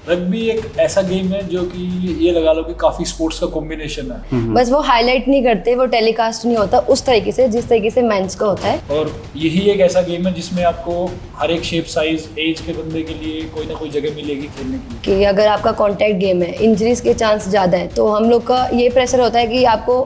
Rugby एक ऐसा game है जो कि ये लगा लो कि काफी स्पोर्ट्स का कॉम्बिनेशन है। बस वो हाईलाइट नहीं करते, वो टेलीकास्ट नहीं होता उस तरीके से जिस तरीके से मेंस का होता है। और यही एक ऐसा गेम है जिसमें आपको हर एक शेप, साइज, एज के बंदे के लिए कोई ना कोई जगह मिलेगी खेलने के लिए। कि अगर आपका कॉन्टैक्ट गेम है, इंजरीज के चांस ज़्यादा है, तो हम लोग का ये प्रेशर होता है कि आपको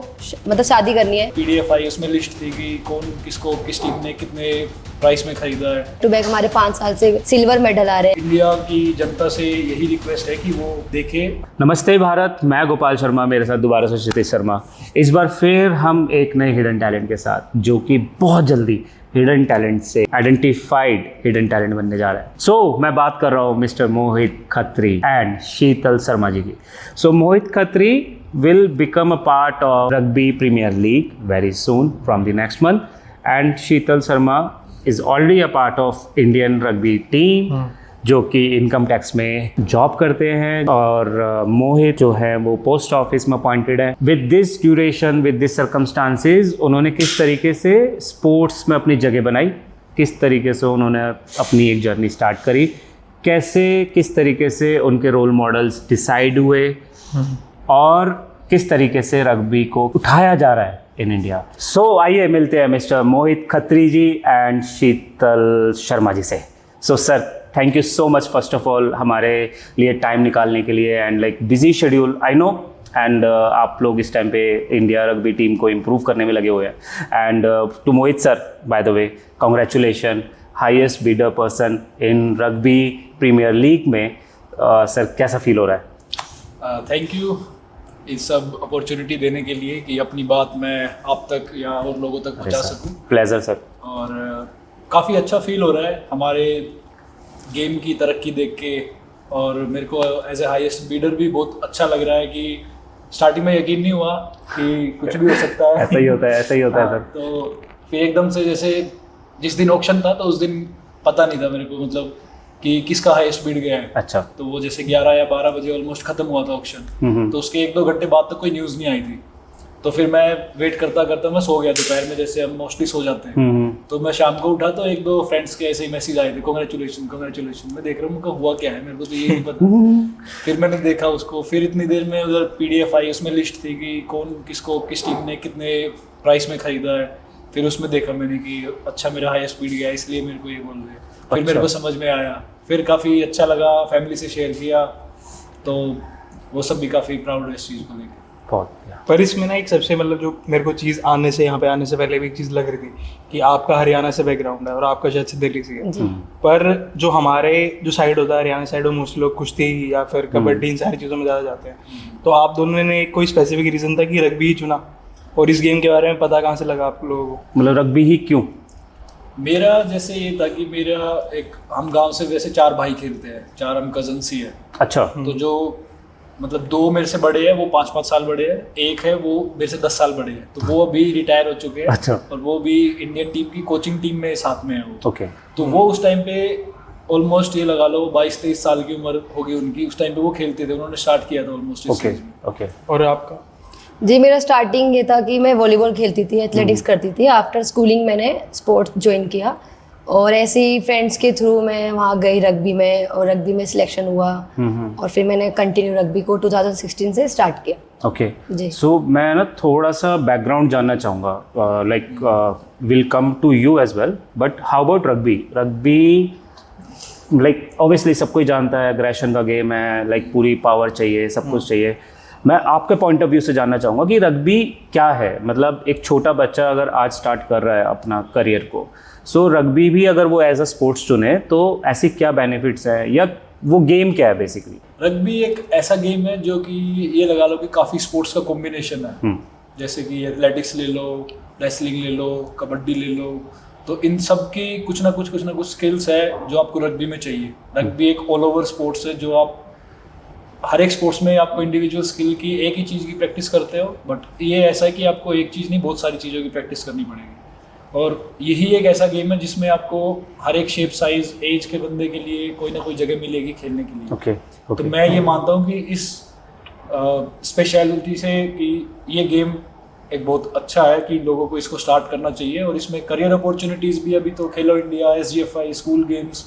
मतलब शादी करनी है। PDF आई, उसमें लिस्ट थी कि कौन किसको किस टीम ने कितने प्राइस में खरीदा है। टू बैक हमारे 5 साल से सिल्वर मेडल आ रहे हैं। इंडिया की जनता से यही रिक्वेस्ट है कि वो देखे। नमस्ते भारत, मैं गोपाल शर्मा, मेरे साथ दोबारा से क्षितिज शर्मा। इस बार फिर हम एक नए हिडन टैलेंट के साथ, जो कि बहुत जल्दी हिडन टैलेंट से आइडेंटिफाइड हिडन टैलेंट बनने जा रहा है। मैं बात कर रहा हूँ मिस्टर मोहित खत्री एंड शीतल शर्मा जी की। मोहित Khatri will become a part of Rugby Premier League very soon from the next month, and Sheetal Sharma is already a part of Indian Rugby team जो कि इनकम टैक्स में जॉब करते हैं, और मोहित जो है वो पोस्ट ऑफिस में अपॉइंटेड है। With this duration, with this circumstances, उन्होंने किस तरीके से स्पोर्ट्स में अपनी जगह बनाई, किस तरीके से उन्होंने अपनी एक जर्नी स्टार्ट करी, कैसे किस तरीके से उनके रोल मॉडल्स डिसाइड हुए, और किस तरीके से रग्बी को उठाया जा रहा है इन इंडिया। आइए मिलते हैं मिस्टर मोहित खत्री जी एंड शीतल शर्मा जी से। Sir, thank you so much first of all हमारे लिए टाइम निकालने के लिए, and like busy schedule I know, and आप लोग इस टाइम पे इंडिया रग्बी टीम को इम्प्रूव करने में लगे हुए हैं। And to Mohit sir, by the way, congratulation, highest bidder person in rugby premier league में। सर, कैसा फील हो रहा है? थैंक यू इस सब अपॉर्चुनिटी देने के लिए कि अपनी बात मैं आप तक या और लोगों तक पहुंचा सकूं। Pleasure sir. और काफ़ी अच्छा फील हो रहा है हमारे गेम की तरक्की देख के, और मेरे को एज ए हाईएस्ट बीडर भी बहुत अच्छा लग रहा है कि स्टार्टिंग में यकीन नहीं हुआ कि कुछ भी हो सकता है। ऐसा ही होता है, ऐसा ही होता है सर। तो फिर एकदम से, जैसे जिस दिन ऑक्शन था तो उस दिन पता नहीं था मेरे को, मतलब कि किसका हाईएस्ट बीड गया है। अच्छा। तो वो जैसे 11 या 12 बजे ऑलमोस्ट खत्म हुआ था ऑक्शन, तो उसके 1-2 घंटे बाद तक कोई न्यूज़ नहीं आई थी। तो फिर मैं वेट करता करता मैं सो गया दोपहर में, जैसे हम मोस्टली सो जाते हैं। तो मैं शाम को उठा तो 1-2 फ्रेंड्स के ऐसे ही मैसेज आए थे, कांग्रेचुलेशन कांग्रेचुलेशन। मैं देख रहा हूँ उनका हुआ क्या है, मेरे को तो ये नहीं पता। फिर मैंने देखा उसको, फिर इतनी देर में उधर PDF आई, उसमें लिस्ट थी कि कौन किसको किस टीम ने कितने प्राइस में खरीदा है। फिर उसमें देखा मैंने कि अच्छा मेरा हाईएस्ट बीड गया, इसलिए मेरे को ये बोल रहे। फिर मेरे को समझ में आया, फिर काफ़ी अच्छा लगा, फैमिली से शेयर किया, तो वो सब भी काफ़ी प्राउड है इस चीज़ को लेकर। पर इसमें ना एक सबसे मतलब जो मेरे को चीज़ आने से, यहाँ पे आने से पहले भी एक चीज़ लग रही थी कि आपका हरियाणा से बैकग्राउंड है और आपका शायद से दिल्ली से है। पर जो हमारे जो साइड होता है हरियाणा साइड में, मोस्टली लोग कुश्ती या फिर कबड्डी, इन सारी चीज़ों में ज़्यादा जाते हैं। तो आप दोनों ने कोई स्पेसिफिक रीज़न था कि रग्बी ही चुना, और इस गेम के बारे में पता कहाँ से लगा आप लोगों को? मतलब रग्बी ही क्यों? मेरा जैसे ये था कि मेरा एक, हम गांव से वैसे 4 भाई खेलते हैं, 4 हम कजन्स ही है। अच्छा। तो जो मतलब 2 मेरे से बड़े हैं, वो 5-5 साल बड़े हैं, एक है वो मेरे से 10 साल बड़े हैं, तो वो अभी रिटायर हो चुके हैं। अच्छा। और वो भी इंडियन टीम की कोचिंग टीम में साथ में है वो। ओके। तो वो उस टाइम पे ऑलमोस्ट ये लगा लो 22-23 साल की उम्र होगी उनकी, उस टाइम पे वो खेलते थे, उन्होंने स्टार्ट किया था ऑलमोस्ट। Okay okay. और आपका? जी, मेरा स्टार्टिंग ये था कि मैं वॉलीबॉल खेलती थी, एथलेटिक्स करती थी। आफ्टर स्कूलिंग मैंने स्पोर्ट्स ज्वाइन किया, और ऐसे ही फ्रेंड्स के थ्रू मैं वहाँ गई रग्बी में, और रग्बी में सिलेक्शन हुआ, और फिर मैंने कंटिन्यू रग्बी को 2016 से स्टार्ट किया। ओके जी। मैं ना थोड़ा सा बैकग्राउंड जानना चाहूँगा, like will come to you as well, but how about rugby? Like obviously सबको ही जानता है, एग्रेशन का गेम है, लाइक पूरी पावर चाहिए, सब कुछ चाहिए। मैं आपके पॉइंट ऑफ व्यू से जानना चाहूँगा कि रग्बी क्या है। मतलब एक छोटा बच्चा अगर आज स्टार्ट कर रहा है अपना करियर को, रग्बी भी अगर वो एज अ स्पोर्ट्स चुने तो ऐसी क्या बेनिफिट्स हैं, या वो गेम क्या है बेसिकली? रग्बी एक ऐसा गेम है जो कि ये लगा लो कि काफ़ी स्पोर्ट्स का कॉम्बिनेशन है। जैसे कि एथलेटिक्स ले लो, रेसलिंग ले लो, कबड्डी ले लो, तो इन सब की कुछ ना कुछ स्किल्स है जो आपको रग्बी में चाहिए। रग्बी एक ऑल ओवर स्पोर्ट्स है, जो आप हर एक स्पोर्ट्स में आपको इंडिविजुअल स्किल की एक ही चीज़ की प्रैक्टिस करते हो, बट ये ऐसा है कि आपको एक चीज़ नहीं, बहुत सारी चीज़ों की प्रैक्टिस करनी पड़ेगी। और यही एक ऐसा गेम है जिसमें आपको हर एक शेप, साइज, एज के बंदे के लिए कोई ना कोई जगह मिलेगी खेलने के लिए। ओके। तो मैं ये मानता हूँ कि इस स्पेशलिटी से कि ये गेम एक बहुत अच्छा है कि लोगों को इसको स्टार्ट करना चाहिए, और इसमें करियर अपॉर्चुनिटीज़ भी अभी तो खेलो इंडिया, SGFI, स्कूल गेम्स,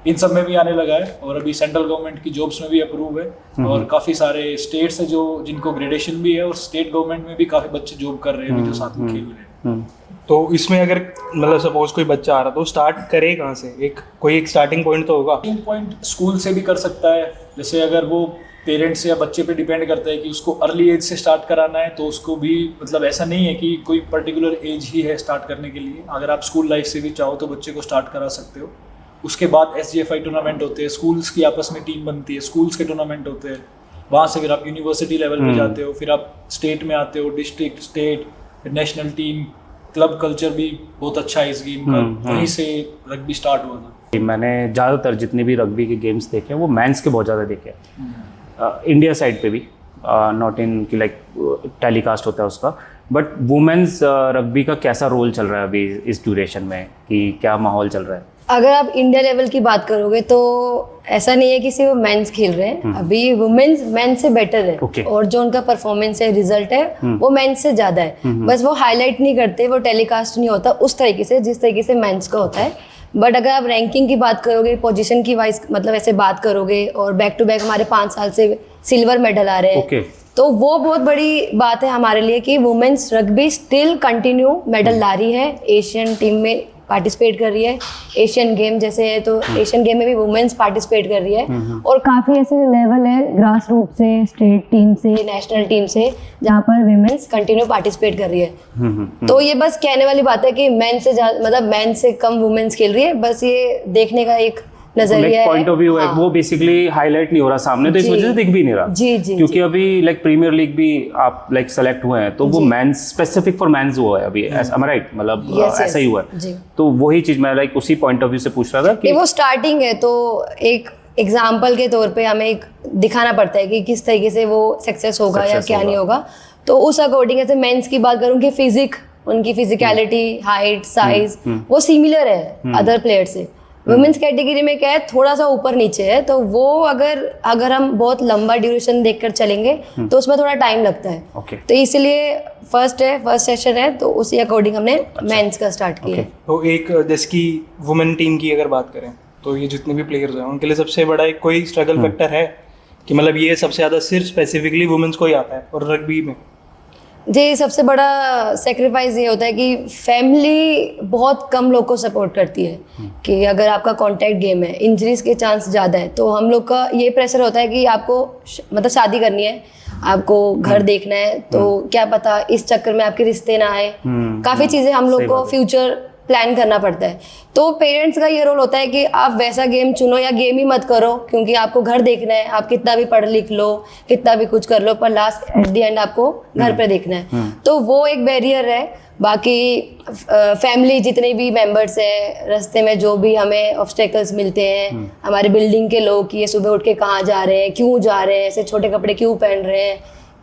इन सब में भी आने लगा है, और अभी सेंट्रल गवर्नमेंट की जॉब्स में भी अप्रूव है, और काफ़ी सारे स्टेट्स है जो जिनको ग्रेडेशन भी है, और स्टेट गवर्नमेंट में भी काफ़ी बच्चे जॉब कर रहे हैं अभी जो साथ में खेल रहे हैं। तो इसमें अगर मतलब सपोज कोई बच्चा आ रहा तो स्टार्ट करे कहाँ से? एक स्टार्टिंग पॉइंट तो होगा। स्टार्टिंग पॉइंट स्कूल से भी कर सकता है, जैसे अगर वो पेरेंट्स या बच्चे पे डिपेंड करता है कि उसको अर्ली एज से स्टार्ट कराना है, तो उसको भी मतलब ऐसा नहीं है कि कोई पर्टिकुलर एज ही है स्टार्ट करने के लिए। अगर आप स्कूल लाइफ से भी चाहो तो बच्चे को स्टार्ट करा सकते हो। उसके बाद SGFI टूर्नामेंट होते हैं, स्कूल्स की आपस में टीम बनती है, स्कूल्स के टूर्नामेंट होते हैं, वहाँ से फिर आप यूनिवर्सिटी लेवल पे जाते हो, फिर आप स्टेट में आते हो, डिस्ट्रिक्ट, स्टेट, फिर नेशनल टीम। क्लब कल्चर भी बहुत अच्छा है इस गेम का, वहीं से रग्बी स्टार्ट हुआ था। मैंने ज़्यादातर जितने भी रग्बी के गेम्स देखे वो मेंस के बहुत ज़्यादा देखे इंडिया साइड पे भी, नॉट इन कि लाइक टेलीकास्ट होता है उसका, बट वुमेन्स रग्बी का कैसा रोल चल रहा है अभी इस ड्यूरेशन में, कि क्या माहौल चल रहा है? अगर आप इंडिया लेवल की बात करोगे तो ऐसा नहीं है कि सिर्फ मेंस खेल रहे हैं, अभी वुमेन्स मेंस से बेटर है। Okay. और जो उनका परफॉर्मेंस है, रिजल्ट है, वो मेंस से ज़्यादा है। बस वो हाईलाइट नहीं करते, वो टेलीकास्ट नहीं होता उस तरीके से जिस तरीके से मेंस का होता है। बट अगर आप रैंकिंग की बात करोगे, पोजीशन की वाइज मतलब ऐसे बात करोगे, और बैक टू बैक हमारे 5 साल से सिल्वर मेडल आ रहे हैं, Okay. तो वो बहुत बड़ी बात है हमारे लिए कि women's rugby still continue medal ला रही है, एशियन टीम में पार्टिसिपेट कर रही है। एशियन गेम जैसे है तो एशियन गेम में भी वुमेन्स पार्टिसिपेट कर रही है, और काफ़ी ऐसे लेवल है ग्रास रूट से, स्टेट टीम से, नेशनल टीम से, जहाँ पर वुमेन्स कंटिन्यू पार्टिसिपेट कर रही है। तो ये बस कहने वाली बात है कि मेन से मतलब मेन से कम वुमेन्स खेल रही है, बस ये देखने का एक नजरिया है, पॉइंट ऑफ व्यू है, वो बेसिकली हाईलाइट नहीं हो रहा सामने, तो इस जी। वजह से दिख भी नहीं रहा। जी क्योंकि अभी लाइक प्रीमियर लीग भी आप लाइक सेलेक्ट हुए हैं, तो वो मेंस स्पेसिफिक फॉर मेंस हुआ है अभी, am I right? मतलब Yes, ऐसा ही हुआ जी। है। तो वही चीज मैं लाइक उसी पॉइंट ऑफ व्यू से पूछ रहा था कि वो स्टार्टिंग है, तो एक एग्जाम्पल के तौर पे हमें एक दिखाना पड़ता है कि किस तरीके से वो सक्सेस होगा या क्या नहीं होगा। तो उस अकॉर्डिंग ऐसे मेंस की बात करूँ कि उनकी फिजिकलिटी, हाइट, साइज वो सिमिलर है अदर प्लेयर से। वुमेन्स कैटेगरी में क्या है, थोड़ा सा ऊपर नीचे है, तो वो अगर हम बहुत लंबा ड्यूरेशन देखकर चलेंगे तो उसमें थोड़ा टाइम लगता है। Okay. तो इसलिए फर्स्ट सेशन है, तो उसी अकॉर्डिंग हमने मेंस का स्टार्ट किया है। तो एक जैसे कि वुमेन टीम की अगर बात करें तो ये जितने भी प्लेयर्स हैं उनके लिए सबसे बड़ा एक कोई स्ट्रगल फैक्टर है कि मतलब ये सबसे ज़्यादा सिर्फ स्पेसिफिकली वुमेन्स को ही आता है? और रग्बी में जी सबसे बड़ा सेक्रीफाइस ये होता है कि फैमिली बहुत कम लोग को सपोर्ट करती है, कि अगर आपका कॉन्टैक्ट गेम है, इंजरीज के चांस ज़्यादा है, तो हम लोग का ये प्रेशर होता है कि आपको मतलब शादी करनी है, आपको घर देखना है, तो क्या पता इस चक्कर में आपके रिश्ते ना आए। काफ़ी चीज़ें हम लोग को फ्यूचर प्लान करना पड़ता है। तो पेरेंट्स का ये रोल होता है कि आप वैसा गेम चुनो या गेम ही मत करो, क्योंकि आपको घर देखना है, आप कितना भी पढ़ लिख लो, कितना भी कुछ कर लो, पर लास्ट एट द एंड आपको घर पे देखना है। तो वो एक बैरियर है। बाकी फैमिली जितने भी मेंबर्स हैं, रास्ते में जो भी हमें ऑब्स्टेकल्स मिलते हैं, हमारे बिल्डिंग के लोग कि ये सुबह उठ के कहाँ जा रहे हैं, क्यों जा रहे हैं, ऐसे छोटे कपड़े क्यों पहन रहे हैं,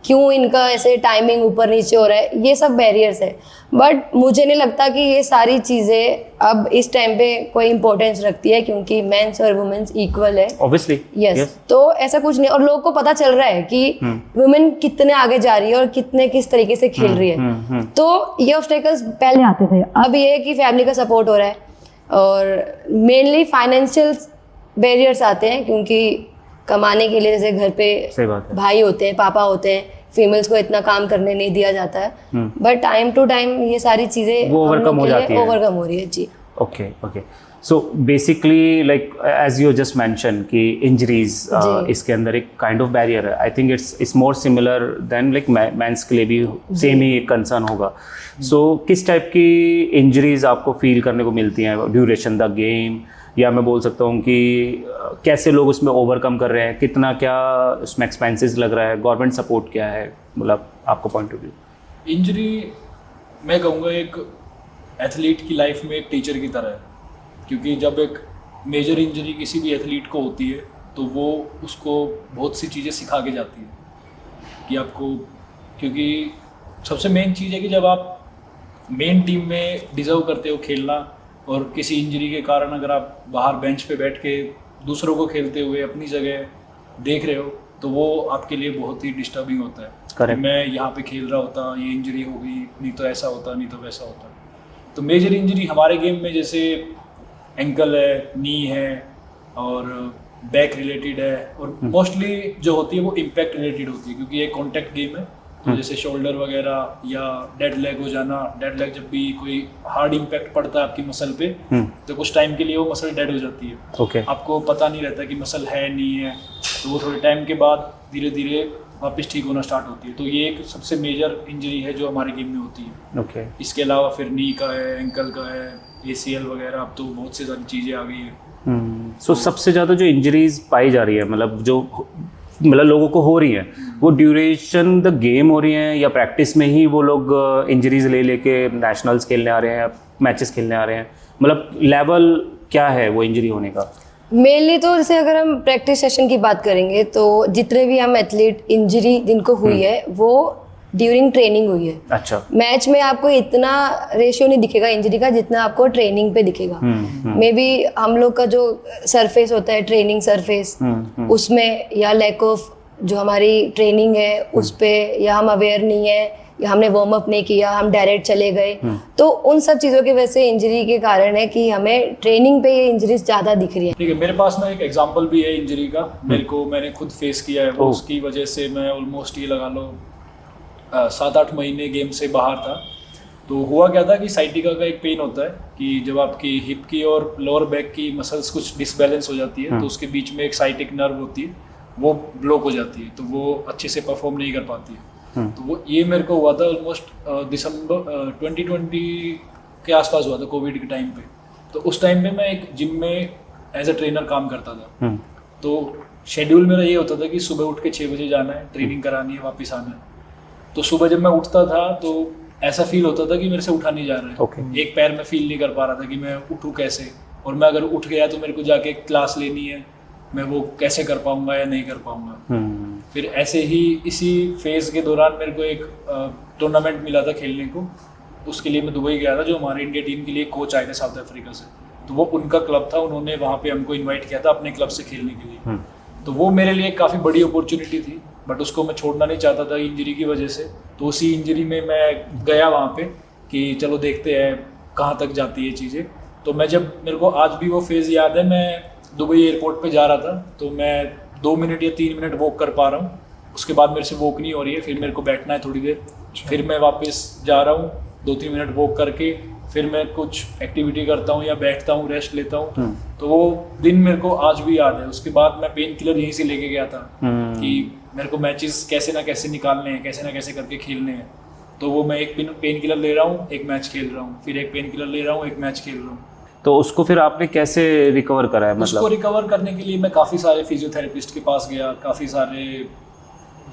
क्यों इनका ऐसे टाइमिंग ऊपर नीचे हो रहा है, ये सब बैरियर्स है। बट मुझे नहीं लगता कि ये सारी चीज़ें अब इस टाइम पे कोई इंपॉर्टेंस रखती है, क्योंकि मेंस और वुमेन्स इक्वल है। ऑब्वियसली यस, तो ऐसा कुछ नहीं, और लोगों को पता चल रहा है कि वुमेन कितने आगे जा रही है और कितने किस तरीके से खेल रही है। तो ये ऑब्स्टेकल्स पहले आते थे, अब ये है कि फैमिली का सपोर्ट हो रहा है, और मेनली फाइनेंशियल बैरियर्स आते हैं, क्योंकि कमाने के लिए जैसे घर पे सही बात है, भाई होते हैं, पापा होते हैं, फीमेल्स को इतना काम करने नहीं दिया जाता है। बट टाइम टू टाइम ये सारी चीज़ें ओवरकम हो जाती है, ओवरकम हो रही है। जी okay okay. So basically like as you just mention कि इंजरीज इसके अंदर एक काइंड ऑफ बैरियर है। I think it's more similar than like men's के लिए भी सेम ही कंसर्न होगा। सो किस टाइप की इंजरीज आपको फील करने को मिलती हैं ड्यूरेशन द गेम, या मैं बोल सकता हूँ कि कैसे लोग उसमें ओवरकम कर रहे हैं, कितना क्या उसमें एक्सपेंसेस लग रहा है, गवर्नमेंट सपोर्ट क्या है, मतलब आपको पॉइंट ऑफ व्यू? इंजरी मैं कहूँगा एक एथलीट की लाइफ में एक टीचर की तरह है, क्योंकि जब एक मेजर इंजरी किसी भी एथलीट को होती है तो वो उसको बहुत सी चीज़ें सिखा के जाती है कि आपको, क्योंकि सबसे मेन चीज़ है कि जब आप मेन टीम में डिज़र्व करते हो खेलना, और किसी इंजरी के कारण अगर आप बाहर बेंच पे बैठ के दूसरों को खेलते हुए अपनी जगह देख रहे हो, तो वो आपके लिए बहुत ही डिस्टर्बिंग होता है। Correct. मैं यहाँ पे खेल रहा होता, ये इंजरी हो गई, नहीं तो ऐसा होता, नहीं तो वैसा होता। तो मेजर इंजरी हमारे गेम में जैसे एंकल है, नी है, और बैक रिलेटेड है, और मोस्टली जो होती है वो इम्पैक्ट रिलेटेड होती है, क्योंकि ये कॉन्टैक्ट गेम है। तो जैसे शोल्डर वगैरह या डेड लेग हो जाना, डेड लेग जब भी कोई हार्ड इम्पैक्ट पड़ता है आपकी मसल पे, तो कुछ टाइम के लिए वो मसल डेड हो जाती है। ओके। आपको पता नहीं रहता कि मसल है नहीं है, तो वो थोड़े टाइम के बाद धीरे धीरे वापस ठीक होना स्टार्ट होती है। तो ये एक सबसे मेजर इंजरी है जो हमारे गेम में होती है। ओके। इसके अलावा फिर नी का है, एंकल का है, ACL वगैरह, अब तो बहुत सी सारी चीज़ें आ गई है। सो सबसे ज़्यादा जो इंजरीज पाई जा रही है, मतलब लोगों को हो रही है, वो ड्यूरेशन द गेम हो रही हैं या प्रैक्टिस में ही वो लोग इंजरीज ले लेके नेशनल्स खेलने आ रहे हैं, मैचेस खेलने आ रहे हैं, मतलब लेवल क्या है वो इंजरी होने का? मेनली तो जैसे अगर हम प्रैक्टिस सेशन की बात करेंगे तो जितने भी हम एथलीट इंजरी जिनको हुई है वो ड्यूरिंग ट्रेनिंग हुई है। अच्छा। मैच में आपको इतना रेशियो नहीं दिखेगा इंजरी का जितना आपको ट्रेनिंग पे दिखेगा। मे बी हम लोग का जो सरफेस होता है ट्रेनिंग सरफेस, उसमें या लैक ऑफ जो हमारी ट्रेनिंग है उस पे, या हम अवेयर नहीं है, या हमने वार्म अप नहीं किया, हम डायरेक्ट चले गए, तो उन सब चीज़ों की वजह से इंजरी के कारण है कि हमें ट्रेनिंग पे ये इंजरीज ज़्यादा दिख रही है। ठीक है, मेरे पास ना एक एग्जांपल भी है इंजरी का, मैंने खुद फेस किया है वो। उसकी वजह से मैं ऑलमोस्ट ये लगा लो 7-8 महीने गेम से बाहर था। तो हुआ क्या था कि साइटिका का एक पेन होता है कि जब आपकी हिप की और लोअर बैक की मसल्स कुछ डिसबैलेंस हो जाती है, तो उसके बीच में एक साइटिक नर्व होती है, वो ब्लॉक हो जाती है, तो वो अच्छे से परफॉर्म नहीं कर पाती है। तो वो ये मेरे को हुआ था ऑलमोस्ट दिसंबर 2020 के आसपास हुआ था, कोविड के टाइम पे। तो उस टाइम पे मैं एक जिम में एज अ ट्रेनर काम करता था। तो शेड्यूल मेरा ये होता था कि सुबह उठ के 6 बजे जाना है, ट्रेनिंग करानी है, वापस आना है। तो सुबह जब मैं उठता था तो ऐसा फील होता था कि मेरे से उठा नहीं जा रहा है। एक पैर में फील नहीं कर पा रहा था कि मैं उठूँ कैसे, और मैं अगर उठ गया तो मेरे को जाके क्लास लेनी है, मैं वो कैसे कर पाऊंगा या नहीं कर पाऊंगा। फिर ऐसे ही इसी फेज के दौरान मेरे को एक टूर्नामेंट मिला था खेलने को। उसके लिए मैं दुबई गया था, जो हमारे इंडिया टीम के लिए कोच आए थे साउथ अफ्रीका से, तो वो उनका क्लब था, उन्होंने वहाँ पे हमको इन्वाइट किया था अपने क्लब से खेलने के लिए। तो वो मेरे लिए काफ़ी बड़ी अपॉर्चुनिटी थी, बट उसको मैं छोड़ना नहीं चाहता था इंजरी की वजह से। तो उसी इंजरी में मैं गया वहाँ पे कि चलो देखते हैं कहाँ तक जाती है चीज़ें। तो मैं जब, मेरे को आज भी वो फेज़ याद है, मैं दुबई एयरपोर्ट पे जा रहा था, तो मैं 2 मिनट या 3 मिनट वॉक कर पा रहा हूँ, उसके बाद मेरे से वॉक नहीं हो रही है, फिर मेरे को बैठना है थोड़ी देर, फिर मैं वापस जा रहा हूँ 2-3 मिनट वॉक करके, फिर मैं कुछ एक्टिविटी करता हूँ या बैठता हूँ, रेस्ट लेता हूँ। तो वो दिन मेरे को आज भी याद है। उसके बाद मैं पेन किलर यहीं से लेके गया था कि मेरे को मैचेस कैसे ना कैसे निकालने हैं, कैसे ना कैसे करके खेलने हैं। तो वो मैं एक पेन किलर ले रहा हूँ, एक मैच खेल रहा हूँ, फिर एक पेन किलर ले रहा हूँ, एक मैच खेल रहा हूँ। तो उसको फिर आपने कैसे रिकवर करा है? उसको रिकवर करने के लिए मैं काफ़ी सारे फिजियोथेरेपिस्ट के पास गया, काफ़ी सारे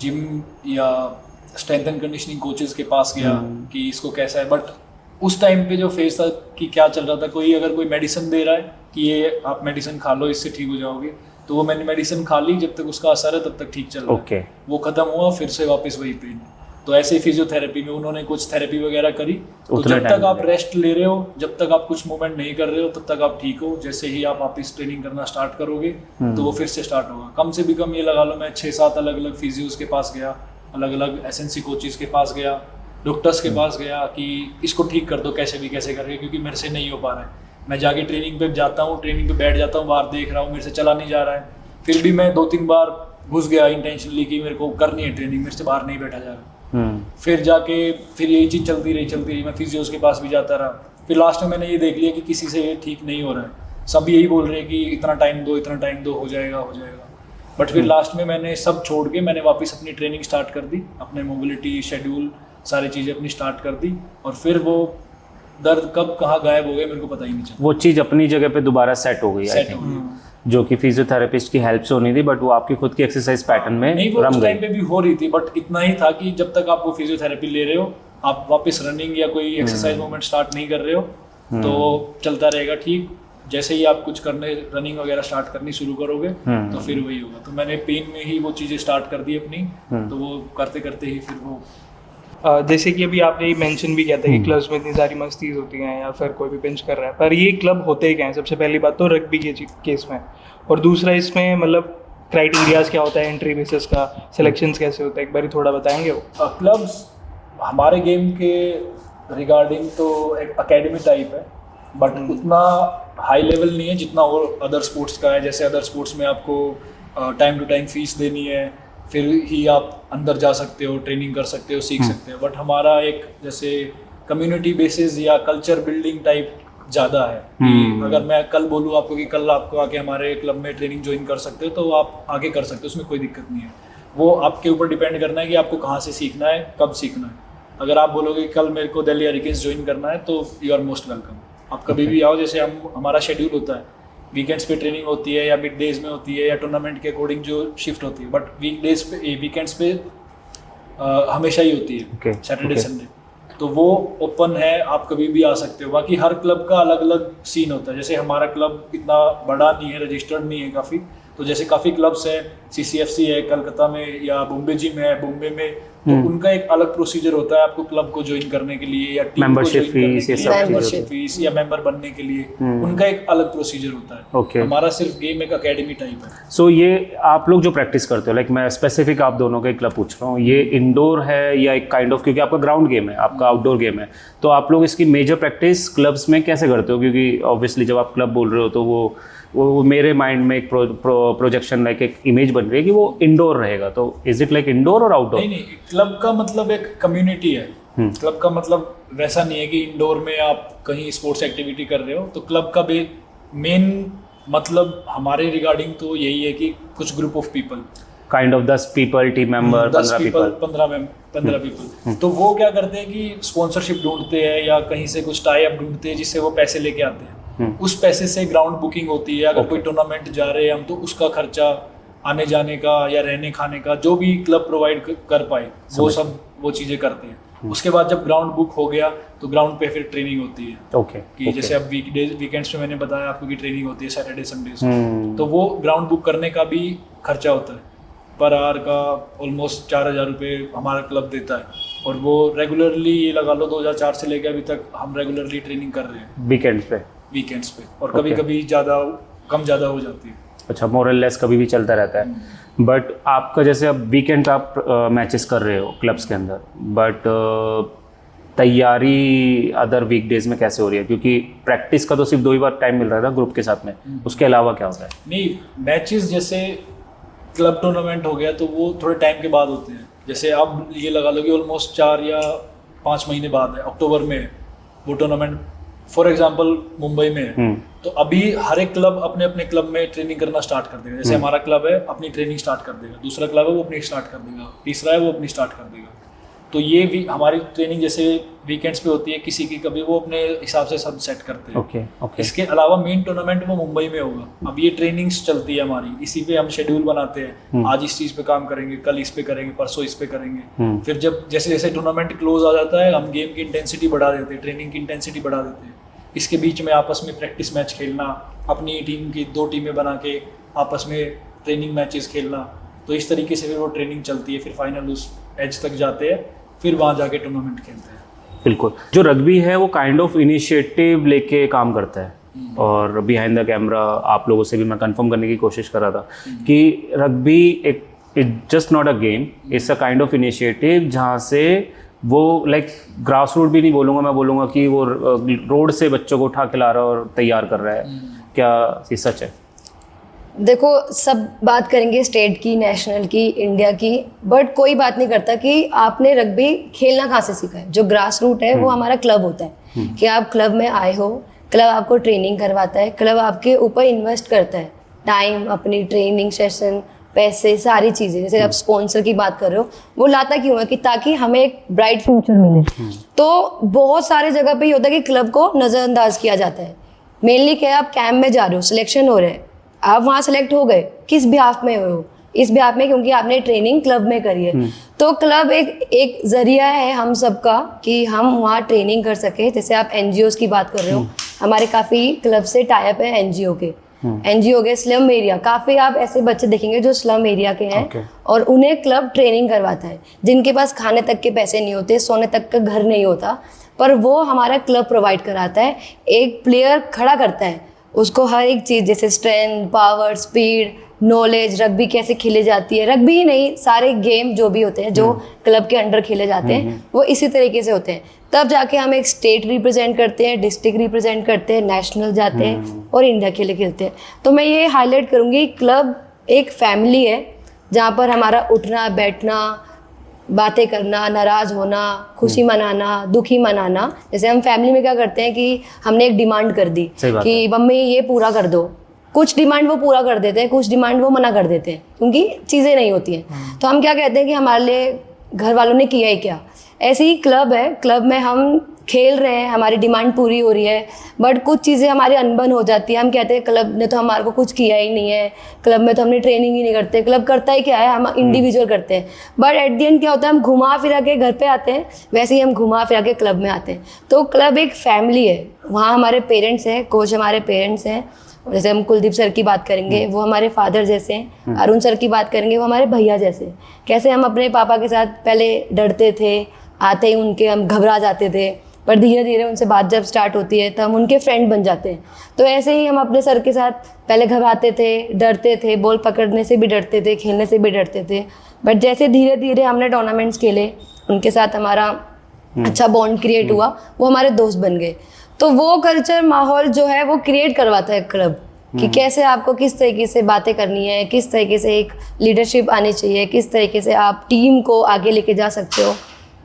जिम या स्ट्रेंथ एंड कंडीशनिंग कोचेस के पास गया कि इसको कैसा है। बट उस टाइम पे जो फेस था कि क्या चल रहा था, कोई अगर कोई मेडिसिन दे रहा है कि ये आप मेडिसिन खा लो, इससे ठीक हो जाओगे, तो वो मैंने मेडिसिन खा ली, जब तक उसका असर है तब तक ठीक चल रहा है। वो खत्म हुआ, फिर से वापस वही पेन। तो ऐसे ही फिजियोथेरेपी में उन्होंने कुछ थेरेपी वगैरह करी। तो जब तक आप रेस्ट ले रहे हो, जब तक आप कुछ मूवमेंट नहीं कर रहे हो, तब तक आप ठीक हो। जैसे ही आप वापस ट्रेनिंग करना स्टार्ट करोगे तो वो फिर से स्टार्ट होगा। कम से भी कम ये लगा लो, मैं 6-7 अलग अलग फिजियोज के पास गया, अलग अलग एसएनसी कोचेस के पास गया, डॉक्टर्स के पास गया कि इसको ठीक कर दो कैसे भी कैसे करके, क्योंकि मेरे से नहीं हो पा रहा है। मैं जाके ट्रेनिंग पे जाता हूँ, ट्रेनिंग पे बैठ जाता हूँ, बाहर देख रहा हूँ, मेरे से चला नहीं जा रहा है। फिर भी मैं 2-3 बार घुस गया इंटेंशनली कि मेरे को करनी है ट्रेनिंग, मेरे से बाहर नहीं बैठा जा रहा। फिर जाके फिर यही चीज़ चलती रही, मैं फिजियोज के पास भी जाता रहा। फिर लास्ट में मैंने ये देख लिया कि किसी से ये ठीक नहीं हो रहा है, सब यही बोल रहे हैं कि इतना टाइम दो, इतना टाइम दो, हो जाएगा। बट फिर लास्ट में मैंने सब छोड़ के मैंने वापस अपनी ट्रेनिंग स्टार्ट कर दी, अपने मोबिलिटी शेड्यूल सारी चीज़ें अपनी स्टार्ट कर दी, और फिर वो दर्द कब कहाँ गायब हो गया मेरे को पता ही नहीं चला। वो चीज़ अपनी जगह पे दोबारा सेट हो गई, जो कि फिजियोथेरेपिस्ट की हेल्प से होनी थी, बट वो आपकी खुद की एक्सरसाइज पैटर्न में नहीं, वो उस टाइम पे भी हो रही थी, बट इतना ही था कि जब तक आप वो फिजियोथेरेपी ले रहे हो, आप वापस रनिंग या कोई एक्सरसाइज मूवमेंट स्टार्ट नहीं कर रहे हो, तो चलता रहेगा ठीक। जैसे ही आप कुछ करने, रनिंग वगैरह स्टार्ट करनी शुरू करोगे तो फिर वही होगा। तो मैंने पेन में ही वो चीज़ें स्टार्ट कर दी अपनी, तो वो करते करते ही फिर वो जैसे कि अभी आपने मेंशन भी किया था कि क्लब्स में इतनी सारी मस्तीज होती हैं या फिर कोई भी पिंच कर रहा है, पर ये क्लब होते ही क्या हैं? सबसे पहली बात तो रग्बी के केस में, और दूसरा इसमें मतलब क्राइटेरियाज क्या होता है एंट्री बेसिस का, सिलेक्शंस कैसे होता है, एक बार थोड़ा बताएंगे वो? क्लब्स हमारे गेम के रिगार्डिंग तो एक अकेडमी टाइप है, बट उतना हाई लेवल नहीं है जितना और अदर स्पोर्ट्स का है। जैसे अदर स्पोर्ट्स में आपको टाइम टू टाइम फीस देनी है, फिर ही आप अंदर जा सकते हो, ट्रेनिंग कर सकते हो, सीख सकते हो। बट हमारा एक जैसे कम्युनिटी बेसिस या कल्चर बिल्डिंग टाइप ज़्यादा है कि अगर मैं कल बोलूँ आपको कि कल आपको आके हमारे क्लब में ट्रेनिंग ज्वाइन कर सकते हो तो आप आगे कर सकते हो, उसमें कोई दिक्कत नहीं है। वो आपके ऊपर डिपेंड करना है कि आपको कहाँ से सीखना है, कब सीखना है। अगर आप बोलोगे कल मेरे को दिल्ली हरिकेन्स ज्वाइन करना है तो यू आर मोस्ट वेलकम, आप कभी भी आओ। जैसे हमारा शेड्यूल होता है, वीकेंड्स पे ट्रेनिंग होती है या मिड डेज में होती है या टूर्नामेंट के अकॉर्डिंग जो शिफ्ट होती है, बट वीकडेज पे वीकेंड्स पे हमेशा ही होती है, सैटरडे संडे। तो वो ओपन है, आप कभी भी आ सकते हो। बाकी हर क्लब का अलग अलग सीन होता है। जैसे हमारा क्लब इतना बड़ा नहीं है, रजिस्टर्ड नहीं है काफ़ी, तो जैसे काफ़ी क्लब्स हैं, CCFC है कलकत्ता में या बॉम्बे जिम है बॉम्बे में, तो उनका एक अलग प्रोसीजर होता है आपको क्लब को ज्वाइन करने के लिए या टीम को ज्वाइन करने के लिए, मेंबरशिप फीस या मेंबर बनने के लिए उनका एक अलग प्रोसीजर होता है। Okay. हमारा सिर्फ गेम एक एकेडमी टाइप है। सो ये आप लोग जो प्रैक्टिस करते हो, लाइक मैं स्पेसिफिक आप दोनों का क्लब पूछ रहा हूँ, ये इंडोर है या एक काइंड ऑफ, क्योंकि आपका ग्राउंड गेम है, आपका आउटडोर गेम है, तो आप लोग इसकी मेजर प्रैक्टिस क्लब्स में कैसे करते हो? क्योंकि ऑब्वियसली जब आप क्लब बोल रहे हो तो वो मेरे माइंड में एक प्रोजेक्शन लाइक एक इमेज बन रही है कि वो इंडोर रहेगा। तो इज इट लाइक इंडोर और आउटडोर? नहीं, क्लब का मतलब एक कम्युनिटी है। क्लब का मतलब वैसा नहीं है कि इंडोर में आप कहीं स्पोर्ट्स एक्टिविटी कर रहे हो। तो क्लब का मेन मतलब हमारे रिगार्डिंग तो यही है कि कुछ group of people, kind of 10 people, team member, 15 people, 15 people. तो वो क्या करते हैं कि स्पॉन्सरशिप ढूंढते हैं या कहीं से कुछ टाई अप ढूंढते हैं जिससे वो पैसे लेके आते हैं। उस पैसे से ग्राउंड बुकिंग होती है। अगर कोई टूर्नामेंट जा रहे हैं हम तो उसका खर्चा आने जाने का या रहने खाने का जो भी क्लब प्रोवाइड कर पाए वो चीज़ें करते हैं। उसके बाद जब ग्राउंड बुक हो गया तो ग्राउंड पे फिर ट्रेनिंग होती है। कि जैसे अब वीकेंड्स में मैंने बताया आपको कि ट्रेनिंग होती है सैटरडे संडे, तो वो ग्राउंड बुक करने का भी खर्चा होता है। पर आवर का ऑलमोस्ट 4,000 रुपये हमारा क्लब देता है, और वो रेगुलरली ये लगा लो 2004 से लेकर अभी तक हम रेगुलरली ट्रेनिंग कर रहे हैं वीकेंड्स पे और कभी कभी ज़्यादा कम ज़्यादा हो जाती है। अच्छा, मोरल लेस कभी भी चलता रहता है। बट आपका जैसे अब वीकेंड आप मैचेस कर रहे हो क्लब्स के अंदर, बट तैयारी अदर वीकडेज में कैसे हो रही है? क्योंकि प्रैक्टिस का तो सिर्फ 2 ही बार टाइम मिल रहा था ग्रुप के साथ में, उसके अलावा क्या होता है? नहीं, मैचेस जैसे क्लब टूर्नामेंट हो गया तो वो थोड़े टाइम के बाद होते हैं। जैसे अब ये लगा लो कि ऑलमोस्ट 4 या 5 महीने बाद है, अक्टूबर में वो टूर्नामेंट फॉर एग्जांपल मुंबई में है। तो अभी हर एक क्लब अपने अपने क्लब में ट्रेनिंग करना स्टार्ट कर देगा। जैसे हमारा क्लब है अपनी ट्रेनिंग स्टार्ट कर देगा, दूसरा क्लब है वो अपनी स्टार्ट कर देगा, तीसरा है वो अपनी स्टार्ट कर देगा। तो ये भी हमारी ट्रेनिंग जैसे वीकेंड्स पे होती है, किसी की कभी वो अपने हिसाब से सब सेट करते हैं। इसके अलावा मेन टूर्नामेंट वो मुंबई में होगा। अब ये ट्रेनिंग्स चलती है हमारी, इसी पे हम शेड्यूल बनाते हैं। आज इस चीज़ पे काम करेंगे, कल इस पे करेंगे, परसों इस पे करेंगे। फिर जब जैसे जैसे टूर्नामेंट क्लोज आ जाता है हम गेम की इंटेंसिटी बढ़ा देते हैं, ट्रेनिंग की इंटेंसिटी बढ़ा देते हैं। इसके बीच में आपस में प्रैक्टिस मैच खेलना, अपनी टीम की 2 टीमें बना के आपस में ट्रेनिंग मैचेस खेलना। तो इस तरीके से फिर वो ट्रेनिंग चलती है, फिर फाइनल उस एज तक जाते हैं, फिर वहाँ जाके टूर्नामेंट खेलते हैं। बिल्कुल, जो रग्बी है वो काइंड ऑफ इनिशिएटिव लेके काम करता है। और बिहाइंड द कैमरा आप लोगों से भी मैं कंफर्म करने की कोशिश कर रहा था कि रग्बी एक just not a game, it's a kind of initiative जहाँ से वो लाइक ग्रास रूट भी नहीं बोलूँगा, मैं बोलूँगा कि वो रोड से बच्चों को उठा के ला रहा है और तैयार कर रहा है। क्या ये सच है? देखो, सब बात करेंगे स्टेट की, नेशनल की, इंडिया की, बट कोई बात नहीं करता कि आपने रग्बी खेलना कहाँ से सीखा है। जो ग्रास रूट है वो हमारा क्लब होता है कि आप क्लब में आए हो, क्लब आपको ट्रेनिंग करवाता है, क्लब आपके ऊपर इन्वेस्ट करता है टाइम, अपनी ट्रेनिंग सेशन, पैसे, सारी चीज़ें। जैसे आप स्पॉन्सर की बात कर रहे हो, वो लाता क्यों है कि ताकि हमें एक ब्राइट फ्यूचर मिले। तो बहुत सारे जगह पे ये होता है कि क्लब को नज़रअंदाज किया जाता है। मेनली क्या है, आप कैंप में जा रहे हो, सिलेक्शन हो रहा है, आप वहाँ सेलेक्ट हो गए, किस बिहाफ में हो? इस बिहाफ में क्योंकि आपने ट्रेनिंग क्लब में करी है। तो क्लब एक जरिया है हम सबका कि हम वहाँ ट्रेनिंग कर सके। जैसे आप NGOs की बात कर रहे हो, हमारे काफ़ी क्लब से टाई अप है NGO के। NGO के स्लम एरिया, काफ़ी आप ऐसे बच्चे देखेंगे जो स्लम एरिया के हैं और उन्हें क्लब ट्रेनिंग करवाता है, जिनके पास खाने तक के पैसे नहीं होते, सोने तक का घर नहीं होता, पर वो हमारा क्लब प्रोवाइड कराता है। एक प्लेयर खड़ा करता है, उसको हर एक चीज़ जैसे strength, power, speed, knowledge, rugby कैसे खेले जाती है, रग्बी ही नहीं सारे गेम जो भी होते हैं जो क्लब के अंडर खेले जाते हैं वो इसी तरीके से होते हैं। तब जाके हम एक स्टेट रिप्रेजेंट करते हैं, डिस्ट्रिक्ट रिप्रेजेंट करते हैं, नेशनल जाते हैं और इंडिया के लिए खेलते हैं। तो मैं ये हाईलाइट करूँगी, क्लब एक फैमिली है जहाँ पर हमारा उठना बैठना, बातें करना, नाराज़ होना, खुशी मनाना, दुखी मनाना। जैसे हम फैमिली में क्या करते हैं कि हमने एक डिमांड कर दी कि मम्मी ये पूरा कर दो, कुछ डिमांड वो पूरा कर देते हैं, कुछ डिमांड वो मना कर देते हैं क्योंकि चीज़ें नहीं होती हैं। तो हम क्या कहते हैं कि हमारे लिए घर वालों ने किया ही क्या। ऐसे ही क्लब है, क्लब में हम खेल रहे हैं, हमारी डिमांड पूरी हो रही है, बट कुछ चीज़ें हमारी अनबन हो जाती है। हम कहते हैं क्लब ने तो हमारे को कुछ किया ही नहीं है, क्लब में तो हमने ट्रेनिंग ही नहीं करते, क्लब करता ही क्या है, हम इंडिविजुअल करते हैं। बट एट द एंड क्या होता है, हम घुमा फिरा के घर पे आते हैं, वैसे ही हम घुमा फिरा के क्लब में आते हैं। तो क्लब एक फैमिली है, वहाँ हमारे पेरेंट्स हैं, कोच हमारे पेरेंट्स हैं। जैसे हम कुलदीप सर की बात करेंगे वो हमारे फादर जैसे हैं, अरुण सर की बात करेंगे वो हमारे भैया जैसे हैं। कैसे हम अपने पापा के साथ पहले डरते थे, आते ही उनके हम घबरा जाते थे, पर धीरे धीरे उनसे बात जब स्टार्ट होती है तो हम उनके फ्रेंड बन जाते हैं। तो ऐसे ही हम अपने सर के साथ पहले घबराते थे, डरते थे, बॉल पकड़ने से भी डरते थे, खेलने से भी डरते थे, बट जैसे धीरे धीरे हमने टूर्नामेंट्स खेले, उनके साथ हमारा अच्छा बॉन्ड क्रिएट हुआ, वो हमारे दोस्त बन गए। तो वो कल्चर माहौल जो है वो क्रिएट करवाता है क्लब कि कैसे आपको किस तरीके से बातें करनी है, किस तरीके से एक लीडरशिप आनी चाहिए, किस तरीके से आप टीम को आगे लेके जा सकते हो।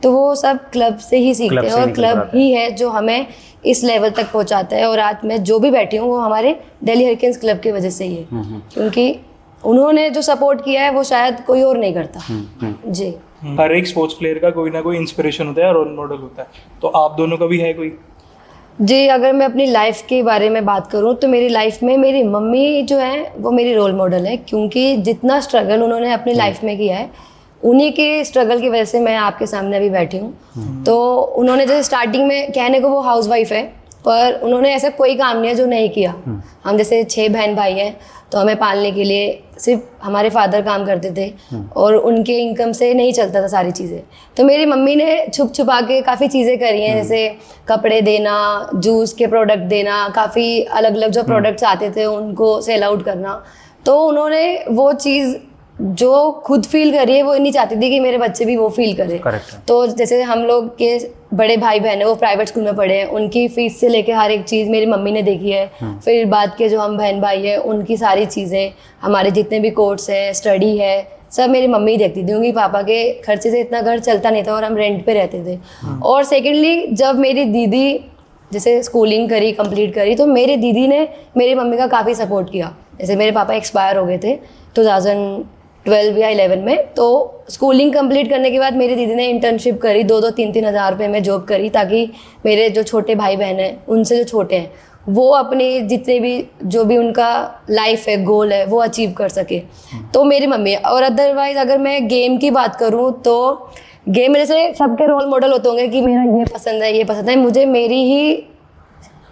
तो वो सब क्लब से ही सीखते हैं और क्लब ही है जो हमें इस लेवल तक पहुंचाता है। और आज मैं जो भी बैठी हूँ वो हमारे दिल्ली हरिकेन्स क्लब की वजह से ही है, क्योंकि उन्होंने जो सपोर्ट किया है वो शायद कोई और नहीं करता। जी, हर एक स्पोर्ट्स प्लेयर का कोई ना कोई इंस्पिरेशन होता है, रोल मॉडल होता है, तो आप दोनों का भी है कोई? जी, अगर मैं अपनी लाइफ के बारे में बात करूं तो मेरी लाइफ में मेरी मम्मी जो है वो मेरी रोल मॉडल है, क्योंकि जितना स्ट्रगल उन्होंने अपनी लाइफ में किया है उन्हीं के स्ट्रगल की वजह से मैं आपके सामने अभी बैठी हूँ। तो उन्होंने जैसे स्टार्टिंग में कहने को वो हाउसवाइफ है, पर उन्होंने ऐसा कोई काम नहीं है जो नहीं किया। हम जैसे 6 बहन भाई हैं, तो हमें पालने के लिए सिर्फ हमारे फादर काम करते थे और उनके इनकम से नहीं चलता था सारी चीज़ें। तो मेरी मम्मी ने छुप छुपा के काफ़ी चीज़ें करी हैं, जैसे कपड़े देना, जूस के प्रोडक्ट देना, काफ़ी अलग अलग जो प्रोडक्ट्स आते थे उनको सेल आउट करना। तो उन्होंने वो चीज़ जो खुद फील करी है वो नहीं चाहती थी कि मेरे बच्चे भी वो फील करें। तो जैसे हम लोग के बड़े भाई बहन है वो प्राइवेट स्कूल में पढ़े हैं, उनकी फीस से लेके हर एक चीज़ मेरी मम्मी ने देखी है। फिर बाद के जो हम बहन भाई हैं उनकी सारी चीज़ें, हमारे जितने भी कोर्स हैं, स्टडी है, सब मेरी मम्मी ही देखती थी, क्योंकि पापा के खर्चे से इतना घर चलता नहीं था और हम रेंट पे रहते थे। और सेकेंडली जब मेरी दीदी जैसे स्कूलिंग करी, कंप्लीट करी, तो मेरी दीदी ने मेरी मम्मी का काफ़ी सपोर्ट किया। जैसे मेरे पापा एक्सपायर हो गए थे 2012 या 11 में, तो स्कूलिंग कंप्लीट करने के बाद मेरी दीदी ने इंटर्नशिप करी, 2-2, 3-3 हज़ार रुपये में जॉब करी, ताकि मेरे जो छोटे भाई बहन हैं उनसे जो छोटे हैं वो अपनी जितने भी जो भी उनका लाइफ है, गोल है, वो अचीव कर सके। तो मेरी मम्मी। और अदरवाइज़ अगर मैं गेम की बात करूँ तो गेम में जैसे सबके रोल मॉडल होते होंगे कि मेरा ये पसंद है, ये पसंद है, मुझे मेरी ही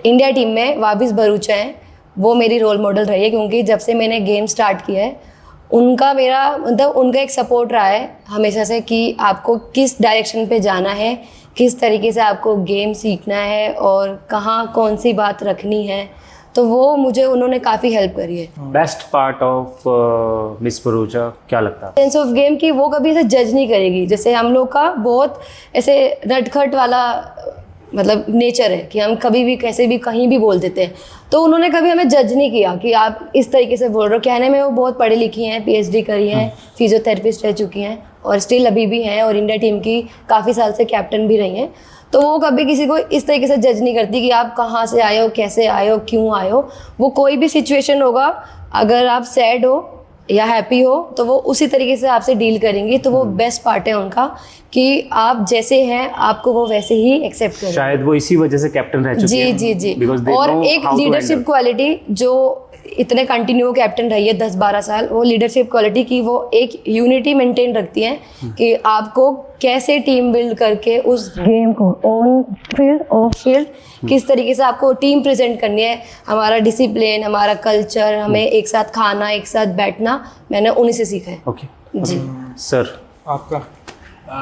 इंडिया टीम में वाबिस भरूचा है, वो मेरी रोल मॉडल रही है, क्योंकि जब से मैंने गेम स्टार्ट किया है उनका मेरा मतलब उनका एक सपोर्ट रहा है हमेशा से कि आपको किस डायरेक्शन पे जाना है, किस तरीके से आपको गेम सीखना है और कहाँ कौन सी बात रखनी है। तो वो मुझे उन्होंने काफ़ी हेल्प करी है। Best part of miss Bharucha क्या लगता है? सेंस ऑफ गेम की वो कभी ऐसे जज नहीं करेगी। जैसे हम लोग का बहुत ऐसे नटखट वाला मतलब नेचर है कि हम कभी भी कैसे भी कहीं भी बोल देते हैं, तो उन्होंने कभी हमें जज नहीं किया कि आप इस तरीके से बोल रहे हो। कहने में वो बहुत पढ़ी लिखी हैं, PhD करी हैं, फिजियोथेरेपिस्ट रह चुकी हैं और स्टिल अभी भी हैं और इंडिया टीम की काफ़ी साल से कैप्टन भी रही हैं। तो वो कभी किसी को इस तरीके से जज नहीं करती कि आप कहाँ से आए हो, कैसे आए हो, क्यों आए हो। वो कोई भी सिचुएशन होगा, अगर आप सैड हो या हैप्पी हो तो वो उसी तरीके से आपसे डील करेंगी। तो वो बेस्ट पार्ट है उनका कि आप जैसे हैं आपको वो वैसे ही एक्सेप्ट करें। शायद वो इसी वजह से कैप्टन रह चुकी है। जी। और एक लीडरशिप क्वालिटी जो इतने कंटिन्यू कैप्टन रही है 10-12 साल, वो लीडरशिप क्वालिटी की वो एक यूनिटी मेंटेन रखती है कि आपको कैसे टीम बिल्ड करके उस गेम को ऑन फील्ड ऑफ फील्ड किस तरीके से आपको टीम प्रेजेंट करनी है। हमारा डिसिप्लिन, हमारा कल्चर, हमें एक साथ खाना, एक साथ बैठना, मैंने उन्हीं से सीखा है। ओके जी सर, आपका?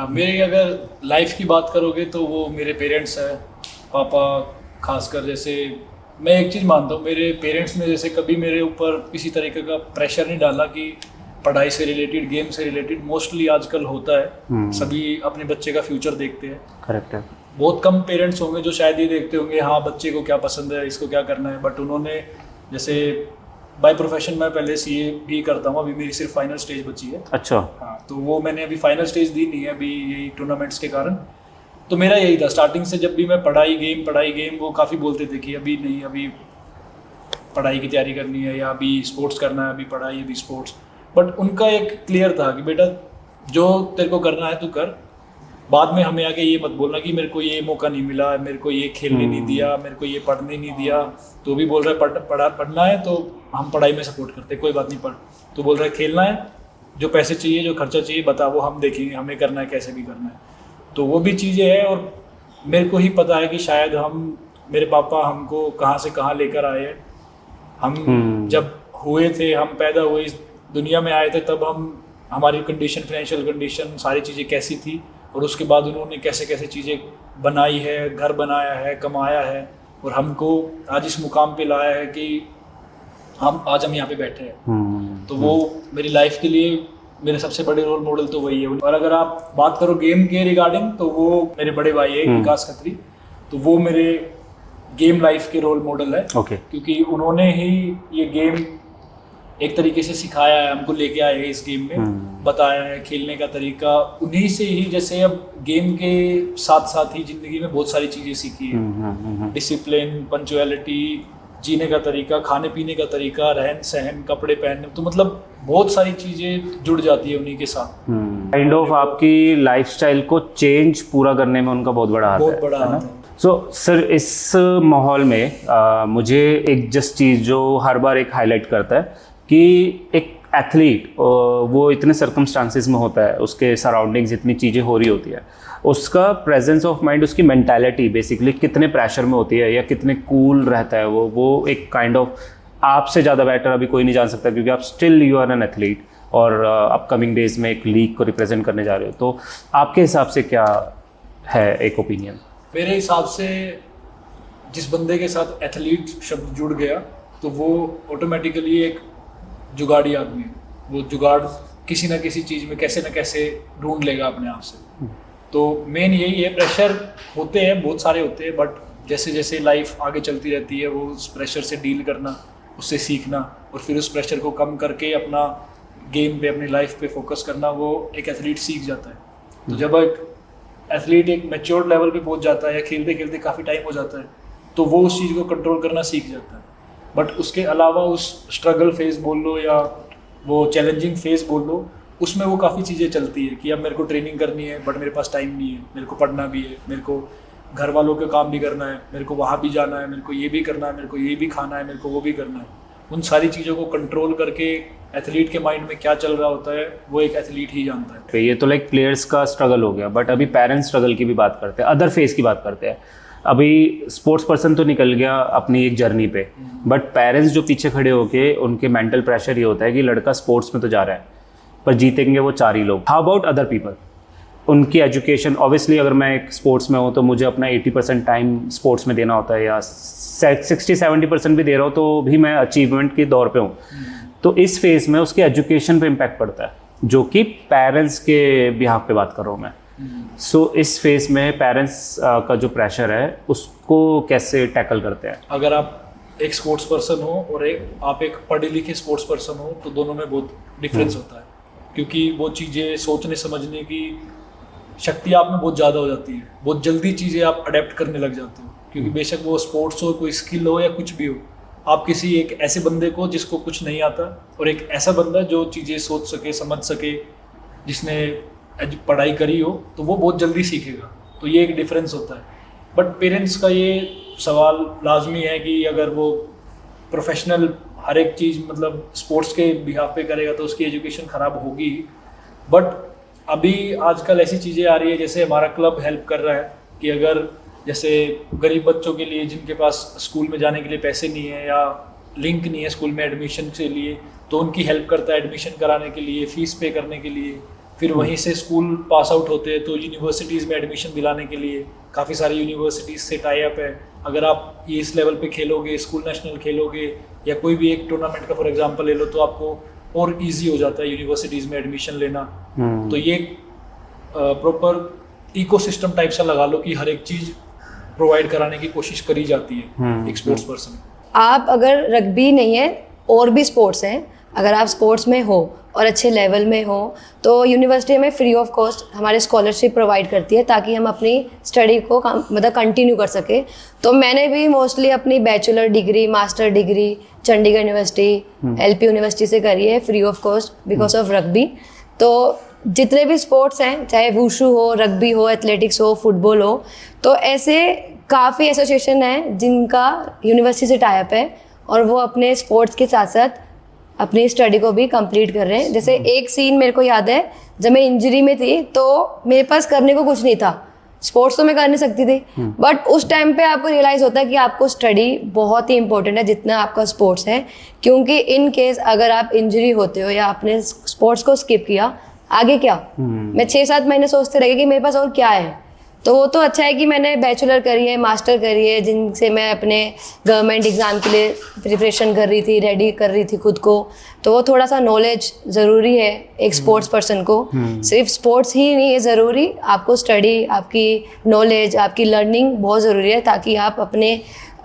मेरी अगर लाइफ की बात करोगे तो वो मेरे पेरेंट्स हैं, पापा खासकर। जैसे मैं एक चीज़ मानता हूँ, मेरे पेरेंट्स ने जैसे कभी मेरे ऊपर किसी तरीके का प्रेशर नहीं डाला कि पढ़ाई से रिलेटेड, गेम से रिलेटेड। मोस्टली आजकल होता है, सभी अपने बच्चे का फ्यूचर देखते हैं। करेक्ट है। बहुत कम पेरेंट्स होंगे जो शायद ये देखते होंगे हाँ बच्चे को क्या पसंद है, इसको क्या करना है। बट उन्होंने जैसे बाय प्रोफेशन मैं पहले सीए भी करता हूँ, अभी मेरी सिर्फ फाइनल स्टेज बची है। अच्छा। हाँ, तो वो मैंने अभी फाइनल स्टेज दी नहीं है अभी यही टूर्नामेंट्स के कारण। तो मेरा यही था स्टार्टिंग से, जब भी मैं पढ़ाई गेम, वो काफ़ी बोलते थे कि अभी नहीं, अभी पढ़ाई की तैयारी करनी है या अभी स्पोर्ट्स करना है, अभी पढ़ाई अभी स्पोर्ट्स। बट उनका एक क्लियर था कि बेटा जो तेरे को करना है तू कर, बाद में हमें आके ये मत बोलना कि मेरे को ये मौका नहीं मिला, मेरे को ये खेलने नहीं दिया, मेरे को ये पढ़ने नहीं दिया। तो भी बोल रहा है पढ़ना है तो हम पढ़ाई में सपोर्ट करते, कोई बात नहीं पढ़। तो बोल रहा है खेलना है, जो पैसे चाहिए, जो खर्चा चाहिए बता, वो हम देखेंगे, हमें करना है कैसे भी करना है। तो वो भी चीज़ें हैं। और मेरे को ही पता है कि शायद मेरे पापा हमको कहाँ से कहाँ लेकर आए हैं। हम जब हुए थे, हम पैदा हुए इस दुनिया में आए थे, तब हमारी कंडीशन, फाइनेंशियल कंडीशन, सारी चीज़ें कैसी थी, और उसके बाद उन्होंने कैसे कैसे चीज़ें बनाई है, घर बनाया है, कमाया है, और हमको आज इस मुकाम पे लाया है कि हम यहाँ पे बैठे हैं। तो वो मेरी लाइफ के लिए मेरे सबसे बड़े रोल मॉडल तो वही है। और अगर आप बात करो गेम के रिगार्डिंग, तो वो मेरे बड़े भाई है विकास खत्री, तो वो मेरे गेम लाइफ के रोल मॉडल है। क्योंकि उन्होंने ही ये गेम एक तरीके से सिखाया है, हमको लेके आए हैं इस गेम में, बताया है खेलने का तरीका। उन्हीं से ही जैसे अब गेम के साथ साथ ही जिंदगी में बहुत सारी चीज़ें सीखी है, डिसिप्लिन, पंचुअलिटी, जीने का तरीका, खाने पीने का तरीका, रहन सहन, कपड़े पहनने, तो मतलब बहुत सारी चीज़ें जुड़ जाती है उन्हीं के साथ। काइंड ऑफ आपकी लाइफस्टाइल को चेंज पूरा करने में उनका बहुत बड़ा हाथ है। बहुत बड़ा हाथ है। सो सर, इस माहौल में मुझे एक जस्ट चीज़ जो हर बार एक हाईलाइट करता है कि एक एथलीट वो इतने सर्कमस्टांसिस में होता है, उसके सराउंडिंग्स इतनी चीज़ें हो रही होती है, उसका प्रेजेंस ऑफ माइंड, उसकी मेंटालिटी बेसिकली कितने प्रेशर में होती है या कितने कूल रहता है वो एक काइंड ऑफ आपसे ज़्यादा बेटर अभी कोई नहीं जान सकता, क्योंकि आप still you are an athlete और अपकमिंग डेज में एक लीग को रिप्रेजेंट करने जा रहे हो। तो आपके हिसाब से क्या है एक ओपिनियन? मेरे हिसाब से जिस बंदे के साथ एथलीट शब्द जुड़ गया तो वो ऑटोमेटिकली एक जुगाड़ी आदमी है। वो जुगाड़ किसी ना किसी चीज़ में कैसे ना कैसे ढूंढ लेगा अपने आप से। तो मेन यही है, प्रेशर होते हैं, बहुत सारे होते हैं, बट जैसे जैसे लाइफ आगे चलती रहती है, वो उस प्रेशर से डील करना, उससे सीखना, और फिर उस प्रेशर को कम करके अपना गेम पे, अपनी लाइफ पे फोकस करना, वो एक एथलीट सीख जाता है। तो जब एक एथलीट एक मैच्योर लेवल पे पहुंच जाता है या खेलते खेलते काफ़ी टाइम हो जाता है, तो वो उस चीज़ को कंट्रोल करना सीख जाता है। बट उसके अलावा उस स्ट्रगल फेज बोल लो या वो चैलेंजिंग फेज बोल लो, उसमें वो काफ़ी चीज़ें चलती है कि अब मेरे को ट्रेनिंग करनी है बट मेरे पास टाइम नहीं है, मेरे को पढ़ना भी है, मेरे को घर वालों का काम भी करना है, मेरे को वहाँ भी जाना है, मेरे को ये भी करना है, मेरे को ये भी खाना है, मेरे को वो भी करना है। उन सारी चीज़ों को कंट्रोल करके एथलीट के माइंड में क्या चल रहा होता है वो एक एथलीट ही जानता है। तो ये तो लाइक प्लेयर्स का स्ट्रगल हो गया, बट अभी पेरेंट्स स्ट्रगल की भी बात करते हैं, अदर फेज की बात करते हैं। अभी स्पोर्ट्स पर्सन तो निकल गया अपनी एक जर्नी पे, बट पेरेंट्स जो पीछे खड़े होके उनके मेंटल प्रेशर ये होता है कि लड़का स्पोर्ट्स में तो जा रहा है पर जीतेंगे वो 4 ही लोग। हाउ अबाउट अदर पीपल, उनकी एजुकेशन? ऑब्वियसली अगर मैं एक स्पोर्ट्स में हूँ तो मुझे अपना 80% टाइम स्पोर्ट्स में देना होता है, या 60-70% भी दे रहा हूँ तो भी मैं अचीवमेंट के दौर पे हूँ। तो इस फेज़ में उसके एजुकेशन पे इम्पैक्ट पड़ता है, जो कि पेरेंट्स के बिहाफ पे बात कर रहा हूँ मैं। सो इस फेज़ में पेरेंट्स का जो प्रेशर है उसको कैसे टैकल करते हैं? अगर आप एक स्पोर्ट्स पर्सन हो और आप एक पढ़े लिखे स्पोर्ट्स पर्सन हो तो दोनों में बहुत डिफरेंस होता है, क्योंकि वो चीज़ें सोचने समझने की शक्ति आप में बहुत ज़्यादा हो जाती है। बहुत जल्दी चीज़ें आप अडेप्ट करने लग जाते हो, क्योंकि बेशक वो स्पोर्ट्स हो, कोई स्किल हो या कुछ भी हो, आप किसी एक ऐसे बंदे को जिसको कुछ नहीं आता और एक ऐसा बंदा जो चीज़ें सोच सके, समझ सके, जिसने पढ़ाई करी हो, तो वो बहुत जल्दी सीखेगा। तो ये एक डिफरेंस होता है। बट पेरेंट्स का ये सवाल लाजमी है कि अगर वो प्रोफेशनल हर एक चीज़ मतलब स्पोर्ट्स के बिहाफ पे करेगा तो उसकी एजुकेशन ख़राब होगी। बट अभी आजकल ऐसी चीज़ें आ रही है, जैसे हमारा क्लब हेल्प कर रहा है कि अगर जैसे गरीब बच्चों के लिए जिनके पास स्कूल में जाने के लिए पैसे नहीं है या लिंक नहीं है स्कूल में एडमिशन के लिए, तो उनकी हेल्प करता है एडमिशन कराने के लिए, फ़ीस पे करने के लिए, फिर वहीं से स्कूल पास आउट होते हैं तो यूनिवर्सिटीज़ में एडमिशन दिलाने के लिए काफ़ी सारी यूनिवर्सिटीज़ से टाई अप है। अगर आप इस लेवल पे खेलोगे, स्कूल नेशनल खेलोगे या कोई भी एक टूर्नामेंट का फॉर एग्जांपल ले लो, तो आपको और इजी हो जाता है यूनिवर्सिटीज़ में एडमिशन लेना। तो ये प्रॉपर इकोसिस्टम टाइप सा लगा लो कि हर एक चीज़ प्रोवाइड कराने की कोशिश करी जाती है एक स्पोर्ट्स पर्सन। आप अगर रग्बी नहीं है और भी स्पोर्ट्स हैं, अगर आप स्पोर्ट्स में हो और अच्छे लेवल में हो तो यूनिवर्सिटी हमें फ्री ऑफ कॉस्ट हमारे स्कॉलरशिप प्रोवाइड करती है ताकि हम अपनी स्टडी को मतलब कंटिन्यू कर सके। तो मैंने भी मोस्टली अपनी bachelor degree, master degree Chandigarh university, LP university से करी है free of cost because of rugby. तो जितने भी स्पोर्ट्स हैं, चाहे वुशु हो, रग्बी हो, एथलेटिक्स हो, फुटबॉल हो, तो ऐसे काफ़ी एसोसिएशन हैं जिनका यूनिवर्सिटी से टाई अप है और वो अपने स्पोर्ट्स के साथ साथ अपनी स्टडी को भी कंप्लीट कर रहे हैं। जैसे एक सीन मेरे को याद है, जब मैं इंजरी में थी तो मेरे पास करने को कुछ नहीं था, स्पोर्ट्स तो मैं कर नहीं सकती थी, बट उस टाइम पे आपको रियलाइज़ होता है कि आपको स्टडी बहुत ही इंपॉर्टेंट है जितना आपका स्पोर्ट्स है, क्योंकि इन केस अगर आप इंजरी होते हो या आपने स्पोर्ट्स को स्किप किया, आगे क्या? मैं 6-7 महीने सोचते रह गई कि मेरे पास और क्या है। तो वो तो अच्छा है कि मैंने बैचलर करी है, मास्टर करी है, जिनसे मैं अपने गवर्नमेंट एग्ज़ाम के लिए प्रिपरेशन कर रही थी, रेडी कर रही थी खुद को। तो वो थोड़ा सा नॉलेज ज़रूरी है एक स्पोर्ट्स पर्सन को। सिर्फ स्पोर्ट्स ही नहीं है ज़रूरी, आपको स्टडी, आपकी नॉलेज, आपकी लर्निंग बहुत ज़रूरी है ताकि आप अपने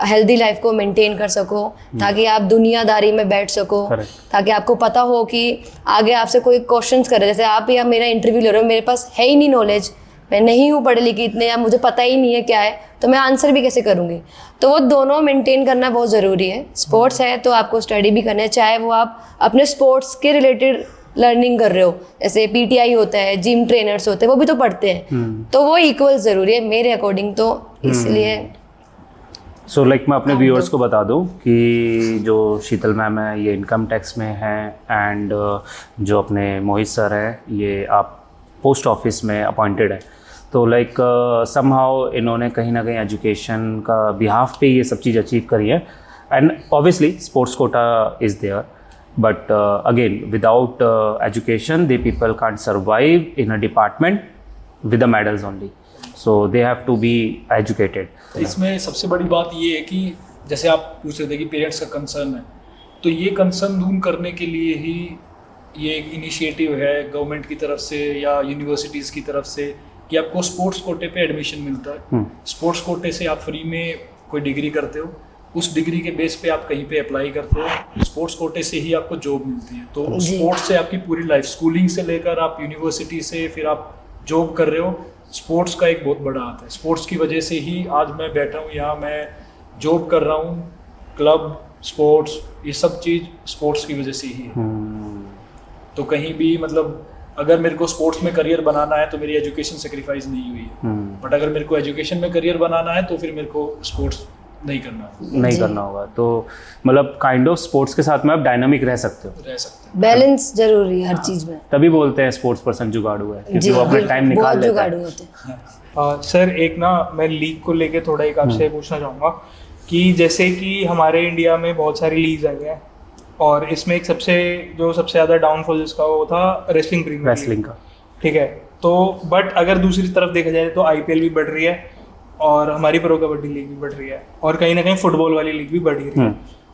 हेल्दी लाइफ को मेंटेन कर सको, ताकि आप दुनियादारी में बैठ सको, ताकि आपको पता हो कि आगे आपसे कोई क्वेश्चंस करे। जैसे आप या मेरा इंटरव्यू ले रहे हो, मेरे पास है ही नहीं नॉलेज, मैं नहीं हूँ पढ़ी लिखी इतने, या मुझे पता ही नहीं है क्या है, तो मैं आंसर भी कैसे करूँगी? तो वो दोनों मेंटेन करना बहुत ज़रूरी है। स्पोर्ट्स है तो आपको स्टडी भी करना है, चाहे वो आप अपने स्पोर्ट्स के रिलेटेड लर्निंग कर रहे हो, जैसे पीटीआई होता है, जिम ट्रेनर्स होते हैं, वो भी तो पढ़ते हैं, तो वो इक्वल ज़रूरी है मेरे अकॉर्डिंग। तो इसलिए सो मैं अपने व्यूअर्स को बता दूं कि जो शीतल मैम है ये इनकम टैक्स में हैं, एंड जो अपने मोहित सर हैं ये आप पोस्ट ऑफिस में अपॉइंटेड है। तो समहाउ इन्होंने कहीं ना कहीं एजुकेशन का बिहाफ पे ये सब चीज़ अचीव करी है, and obviously sports quota is there, but again without education they people can't survive in a department with the medals only, so they have to be educated. इसमें सबसे बड़ी बात ये है कि जैसे आप पूछ रहे थे कि पेरेंट्स का कंसर्न है, तो ये कंसर्न दूर करने के लिए ही ये एक इनिशिएटिव है गवर्नमेंट की तरफ से या यूनिवर्सिटीज़ की तरफ से कि आपको स्पोर्ट्स कोटे पे एडमिशन मिलता है। स्पोर्ट्स कोटे से आप फ्री में कोई डिग्री करते हो, उस डिग्री के बेस पे आप कहीं पे अप्लाई करते हो, स्पोर्ट्स कोटे से ही आपको जॉब मिलती है। तो स्पोर्ट्स से आपकी पूरी लाइफ, स्कूलिंग से लेकर आप यूनिवर्सिटी से फिर आप जॉब कर रहे हो, स्पोर्ट्स का एक बहुत बड़ा हाथ है। स्पोर्ट्स की वजह से ही आज मैं बैठा हूँ यहाँ, मैं जॉब कर रहा हूँ, क्लब, स्पोर्ट्स, ये सब चीज़ स्पोर्ट्स की वजह से ही है। तो कहीं भी मतलब अगर मेरे को स्पोर्ट्स में करियर बनाना है तो मेरी एजुकेशन सेक्रीफाइस नहीं हुई है, बट अगर मेरे को एजुकेशन में करियर बनाना है तो फिर मेरे को स्पोर्ट्स नहीं करना होगा। तो काइंड ऑफ स्पोर्ट्स के साथ में आप डायनामिक रह सकते हो, बैलेंस जरूरी है हर चीज में। तभी बोलते हैं स्पोर्ट्स पर्सन जुगाड़ू है, क्योंकि वो अपना टाइम निकाल लेता है। सर एक ना मैं लीग को लेके थोड़ा एक आपसे पूछना चाहूँगा कि जैसे कि हमारे इंडिया में बहुत सारी लीग्स आई हैं और इसमें एक सबसे ज़्यादा डाउनफॉल जिसका वो था रेसलिंग का, ठीक है। तो बट अगर दूसरी तरफ देखा जाए तो आईपीएल भी बढ़ रही है और हमारी प्रो कबड्डी लीग भी बढ़ रही है और कहीं ना कहीं फुटबॉल वाली लीग भी बढ़ रही है।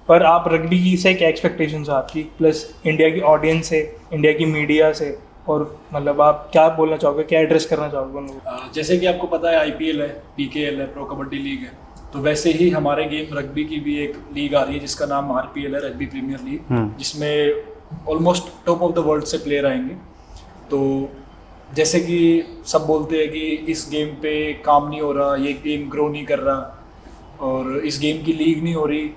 पर आप रग्बी की से क्या एक्सपेक्टेशंस है आपकी, प्लस इंडिया की ऑडियंस से, इंडिया की मीडिया से, और आप क्या बोलना चाहोगे, क्या एड्रेस करना चाहोगे उन लोगों? जैसे कि आपको पता है आईपीएल है, पीकेएल है, प्रो कबड्डी लीग है, तो वैसे ही हमारे गेम रग्बी की भी एक लीग आ रही है जिसका नाम आरपीएल है, रग्बी प्रीमियर लीग, जिसमें almost top of the world से प्लेयर आएंगे। तो जैसे कि सब बोलते हैं कि इस गेम पे काम नहीं हो रहा, ये गेम ग्रो नहीं कर रहा और इस गेम की लीग नहीं हो रही,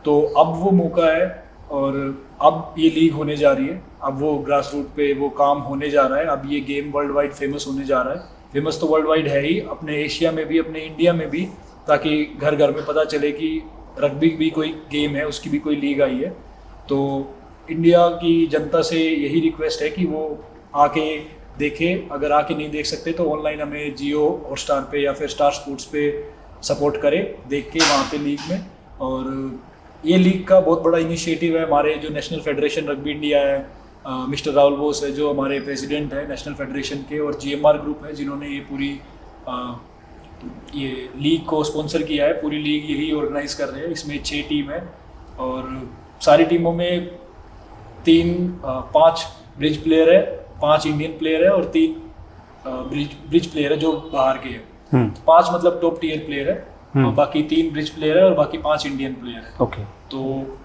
तो अब वो मौका है और अब ये लीग होने जा रही है, अब वो ग्रास रूट पे वो काम होने जा रहा है, अब ये गेम वर्ल्ड वाइड फेमस होने जा रहा है। फेमस तो वर्ल्ड वाइड है ही, अपने एशिया में भी, अपने इंडिया में भी, ताकि घर घर में पता चले कि रग्बी भी कोई गेम है, उसकी भी कोई लीग आई है। तो इंडिया की जनता से यही रिक्वेस्ट है कि वो आके देखे, अगर आके नहीं देख सकते तो ऑनलाइन हमें जियो और स्टार पे या फिर स्टार स्पोर्ट्स पे सपोर्ट करें, देख के वहाँ पे लीग में। और ये लीग का बहुत बड़ा इनिशिएटिव है हमारे जो नेशनल फेडरेशन रग्बी इंडिया है, मिस्टर राहुल बोस है जो हमारे प्रेसिडेंट है नेशनल फेडरेशन के, और GMR ग्रुप है जिन्होंने ये पूरी ये लीग को स्पॉन्सर किया है। पूरी लीग यही ऑर्गेनाइज कर रहे हैं। इसमें 6 टीम है और सारी टीमों में 5 ब्रिज प्लेयर है, 5 इंडियन प्लेयर है और 3 ब्रिज प्लेयर है जो बाहर के हैं। 5 मतलब टॉप टियर प्लेयर है और बाकी 3 ब्रिज प्लेयर है और बाकी 5 इंडियन प्लेयर है। ओके। तो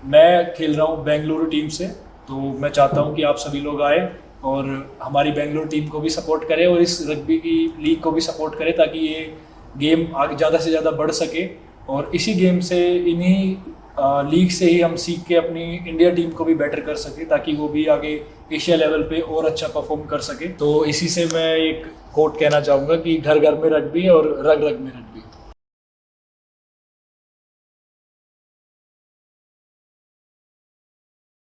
मैं खेल रहा हूँ बेंगलुरु टीम से, तो मैं चाहता हूँ कि आप सभी लोग आए और हमारी बेंगलुरु टीम को भी सपोर्ट करें और इस रग्बी की लीग को भी सपोर्ट करें ताकि ये गेम आगे ज़्यादा से ज़्यादा बढ़ सके। और इसी गेम से, इन्हीं लीग से ही हम सीख के अपनी इंडिया टीम को भी बेटर कर सके ताकि वो भी आगे एशिया लेवल पे और अच्छा परफॉर्म कर सके। तो इसी से मैं एक कोट कहना चाहूँगा कि घर घर में रग्बी और रग रग में रग्बी।